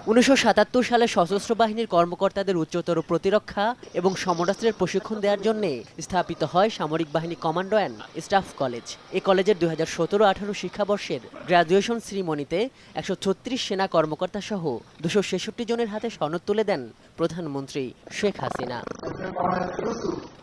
1977 সালে সশস্ত্র বাহিনীর কর্মকর্তাদের উচ্চতর প্রতিরক্ষা এবং সমরাস্ত্রের প্রশিক্ষণ দেওয়ার জন্য স্থাপিত হয় সামরিক বাহিনী কমান্ডো অ্যান্ড স্টাফ কলেজ। এই কলেজের 2017-18 শিক্ষাবর্ষের গ্র্যাজুয়েশন সেরিমনিতে 136 সেনা কর্মকর্তা সহ 266 জনের হাতে সনদ তুলে দেন প্রধানমন্ত্রী শেখ হাসিনা।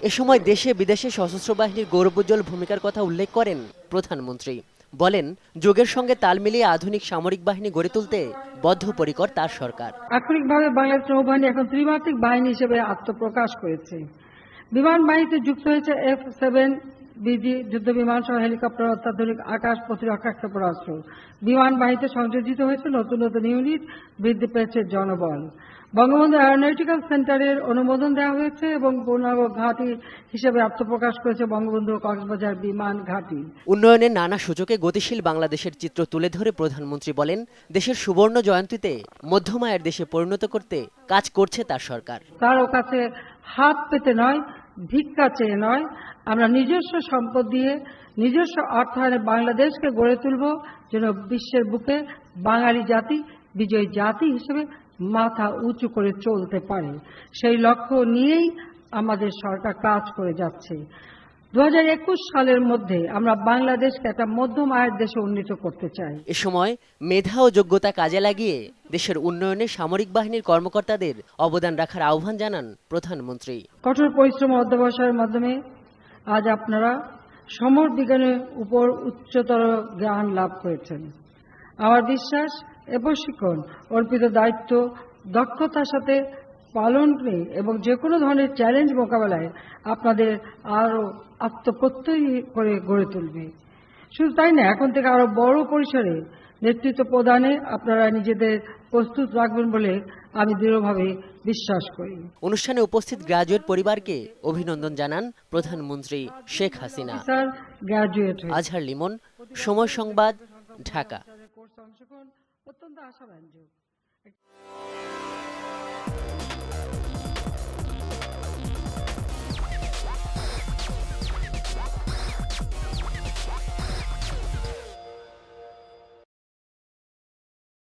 এ সময় দেশে বিদেশে সশস্ত্র বাহিনীর গৌরবোজ্জ্বল ভূমিকার কথা উল্লেখ করেন প্রধানমন্ত্রী। বলেন, যুগের সঙ্গে তাল মিলিয়ে আধুনিক সামরিক বাহিনী গড়ে তুলতে বদ্ধপরিকর তার সরকার। আক্ষরিকভাবে বাংলাদেশ নৌবাহিনী এখন ত্রিমাত্রিক বাহিনী হিসেবে আত্মপ্রকাশ করেছে। বিমান বাহিনীতে যুক্ত হয়েছে F-7 বিজি যুদ্ধ বিমান সহ হেলিকপ্টার, অত্যাধুনিক আকাশ প্রতিরক্ষা ক্ষেপণাস্ত্র। বিমান বাহিনীতে সংযোজিত হয়েছে নতুন নতুন ইউনিট, বৃদ্ধি পেয়েছে জনবল। বঙ্গবন্ধু এরোনটিক্যাল সেন্টারের অনুমোদন দেওয়া হয়েছে এবং পূর্ণাঙ্গ ঘাঁটি হিসেবে আত্মপ্রকাশ করেছে বঙ্গবন্ধু কক্সবাজার বিমান ঘাঁটি। উন্নয়নের নানা সূচকে গতিশীল বাংলাদেশের চিত্র তুলে ধরে প্রধানমন্ত্রী বলেন, দেশের সুবর্ণ জয়ন্তীতে মধ্যম আয়ের দেশে পরিণত করতে কাজ করছে তার সরকার। কারো কাছে হাত পেতে নয়, ভিক্ষা চেয়ে নয়, আমরা নিজস্ব সম্পদ দিয়ে নিজস্ব অর্থায়নে বাংলাদেশকে গড়ে তুলব, যেন বিশ্বের বুকে বাঙালি জাতি বিজয়ী জাতি হিসেবে মাথা উঁচু করে চলতে পারে। সেই লক্ষ্য নিয়েই আমাদের সরকার কাজ করে যাচ্ছে। 2021 সালের মধ্যে আমরা বাংলাদেশকে একটা মধ্যম আয়ের দেশে উন্নীত করতে চাই। এ সময় মেধা ও যোগ্যতা কাজে লাগিয়ে দেশের উন্নয়নে সামরিক বাহিনীর কর্মকর্তাদের অবদান রাখার আহ্বান জানান প্রধানমন্ত্রী। কঠোর পরিশ্রম অধ্যবসায়ের মাধ্যমে আজ আপনারা সমর বিজ্ঞানের উপর উচ্চতর জ্ঞান লাভ করেছেন। আমার বিশ্বাস এ প্রশিক্ষণ অর্পিত দায়িত্ব দক্ষতার সাথে পালন এবং যে কোনো ধরনের চ্যালেঞ্জ মোকাবেলায় আপনাদের আরো আত্মপ্রত্যয়ী করে গড়ে তুলবে। শুধু তাই না, এখন থেকে আরো বড় পরিসরে নেতৃত্ব প্রদানে আপনারা নিজেদের প্রস্তুত রাখবেন বলে আমি দৃঢ়ভাবে বিশ্বাস করি। অনুষ্ঠানে উপস্থিত গ্রাজুয়েট পরিবারকে অভিনন্দন জানান প্রধানমন্ত্রী শেখ হাসিনা। আজহার লিমন, সময় সংবাদ, ঢাকা। অত্যন্ত আশাব্যঞ্জক।